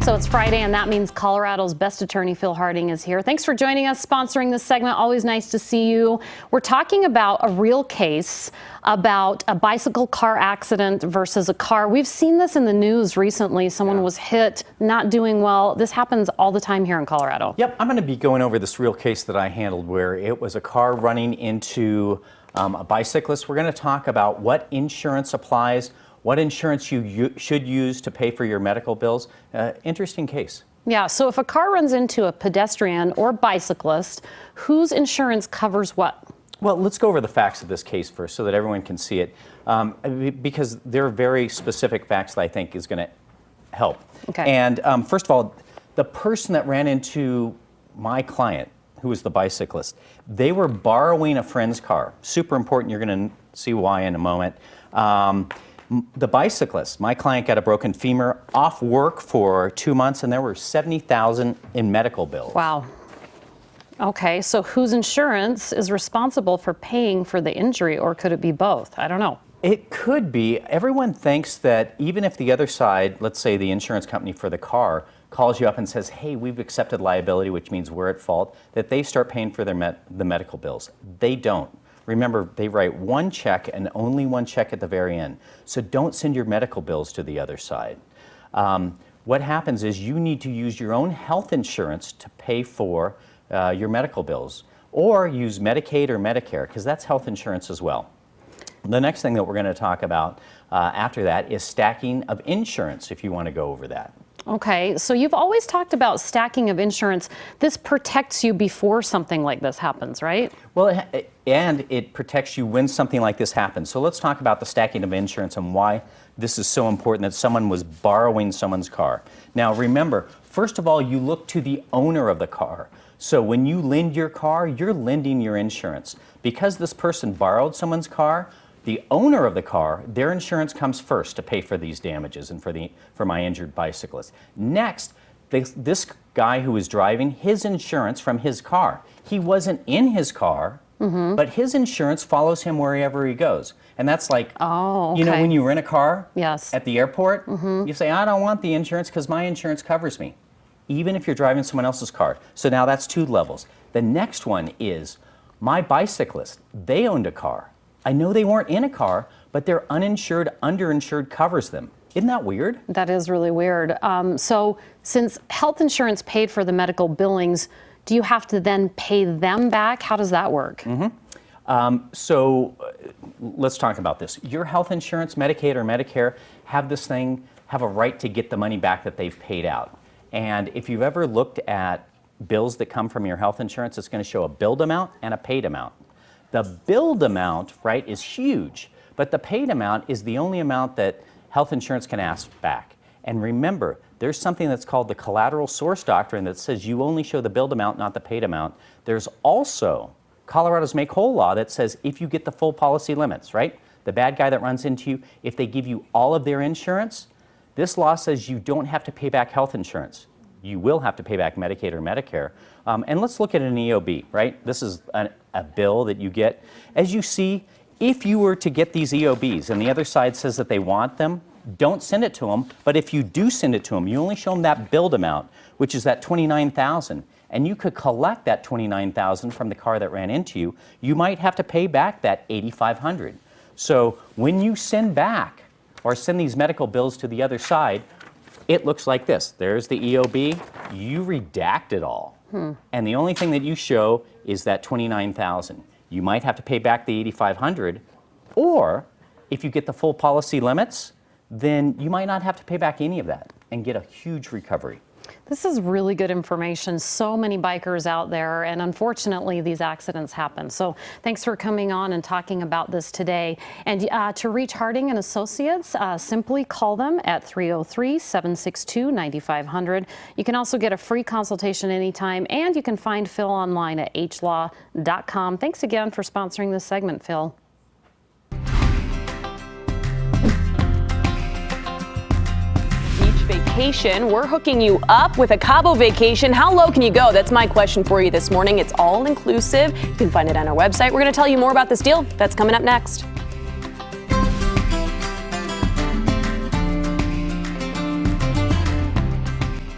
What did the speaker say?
So it's Friday, and that means Colorado's best attorney, Phil Harding, is here. Thanks for joining us, sponsoring this segment. Always nice to see you. We're talking about a real case about a bicycle car accident versus a car. We've seen this in the news recently. Someone was hit, not doing well. This happens all the time here in Colorado. Yep, I'm going to be going over this real case that I handled where it was a car running into a bicyclist. We're going to talk about what insurance applies, what insurance you should use to pay for your medical bills. Interesting case. Yeah, so if a car runs into a pedestrian or bicyclist, whose insurance covers what? Well, let's go over the facts of this case first so that everyone can see it, because there are very specific facts that I think is going to help. Okay. And first of all, the person that ran into my client, who was the bicyclist, they were borrowing a friend's car. Super important. You're going to see why in a moment. The bicyclist, my client, got a broken femur, off work for 2 months, and there were $70,000 in medical bills. Wow. Okay, so whose insurance is responsible for paying for the injury, or could it be both? I don't know. It could be. Everyone thinks that even if the other side, let's say the insurance company for the car, calls you up and says, hey, we've accepted liability, which means we're at fault, that they start paying for their the medical bills. They don't. Remember, they write one check and only one check at the very end. So don't send your medical bills to the other side. What happens is you need to use your own health insurance to pay for your medical bills, or use Medicaid or Medicare, because that's health insurance as well. The next thing that we're going to talk about after that is stacking of insurance, if you want to go over that. Okay, so you've always talked about stacking of insurance. This protects you before something like this happens, right? Well, and it protects you when something like this happens. So let's talk about the stacking of insurance and why this is so important that someone was borrowing someone's car. Now remember, first of all, you look to the owner of the car. So when you lend your car, you're lending your insurance. Because this person borrowed someone's car, the owner of the car, their insurance comes first to pay for these damages and for my injured bicyclist. Next, this guy who was driving, his insurance from his car. He wasn't in his car, but his insurance follows him wherever he goes. And that's like, you know, when you rent a car at the airport, you say, I don't want the insurance because my insurance covers me, even if you're driving someone else's car. So now that's 2 levels. The next one is my bicyclist. They owned a car. I know they weren't in a car, but their uninsured, underinsured covers them. Isn't that weird? That is really weird. So since health insurance paid for the medical billings, do you have to then pay them back? How does that work? So let's talk about this. Your health insurance, Medicaid or Medicare, have a right to get the money back that they've paid out. And if you've ever looked at bills that come from your health insurance, it's going to show a billed amount and a paid amount. The billed amount, right, is huge, but the paid amount is the only amount that health insurance can ask back. And remember, there's something that's called the collateral source doctrine that says you only show the billed amount, not the paid amount. There's also Colorado's make whole law that says if you get the full policy limits, right, the bad guy that runs into you, if they give you all of their insurance, this law says you don't have to pay back health insurance. You will have to pay back Medicaid or Medicare. And let's look at an EOB, right? This is a bill that you get. As you see, if you were to get these EOBs and the other side says that they want them, don't send it to them. But if you do send it to them, you only show them that billed amount, which is that $29,000. And you could collect that $29,000 from the car that ran into you. You might have to pay back that $8,500. So when you send back or send these medical bills to the other side, it looks like this. There's the EOB. You redact it all. And the only thing that you show is that $29,000. You might have to pay back the $8,500, or if you get the full policy limits, then you might not have to pay back any of that and get a huge recovery. This is really good information. So many bikers out there, and unfortunately these accidents happen. So thanks for coming on and talking about this today. And to reach Harding and Associates, simply call them at 303-762-9500. You can also get a free consultation anytime, and you can find Phil online at hlaw.com. Thanks again for sponsoring this segment, Phil. Vacation. We're hooking you up with a Cabo vacation. How low can you go? That's my question for you this morning. It's all inclusive. You can find it on our website. We're going to tell you more about this deal. That's coming up next.